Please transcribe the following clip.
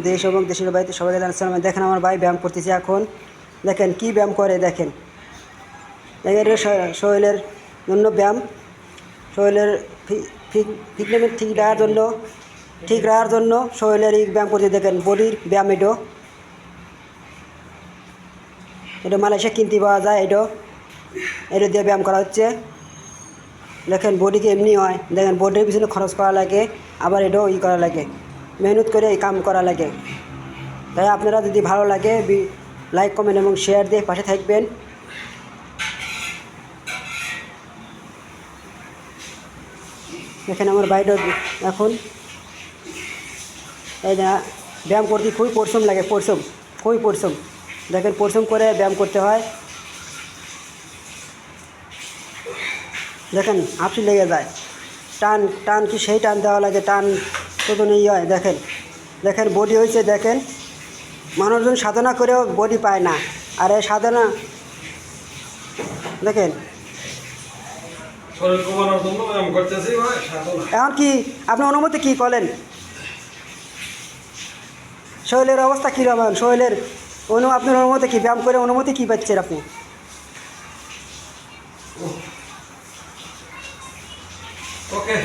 দেশ এবং দেশের বাইরে সবাইকে জানাচ্ছিলাম। দেখেন আমার ভাই ব্যায়াম করতেছে এখন। দেখেন কি ব্যায়াম করে, দেখেন শরীরের জন্য ব্যায়াম, শরীরের ফিটনেস ঠিক রাখার জন্য শরীরের এই ব্যায়াম করতে। দেখেন বডির ব্যায়াম, এটা মালয়েশিয়া কিনতে পাওয়া যায়। এটা দিয়ে ব্যায়াম করা হচ্ছে। দেখেন বডিকে এমনি হয়, দেখেন বডির পিছনে খরচ করা লাগে, আবার এটাও করা লাগে, মেহনত করে এই কাম করা লাগে। তাই আপনারা যদি ভালো লাগে লাইক কমেন্ট এবং শেয়ার দিয়ে পাশে থাকবেন। দেখেন আমার বাইরে এখন এই না ব্যায়াম করতে খুবই পরিশ্রম লাগে, খুবই পরিশ্রম। দেখেন পরিশ্রম করে ব্যায়াম করতে হয়। দেখেন হাঁপি লেগে যায়, টান কি সেই টান দেওয়া লাগে, টান তত নেই হয়। দেখেন বডি হয়েছে। দেখেন মানুষজন সাধনা করেও বডি পায় না, আর এই সাধনা দেখেন এখন কি আপনি অনুমতি কী করেন, শরীরের অবস্থা কীরকম, শরীরের আপনার অনুমতি কী, ব্যায়াম করে অনুমতি কী পাচ্ছেন আপনি? ওকে।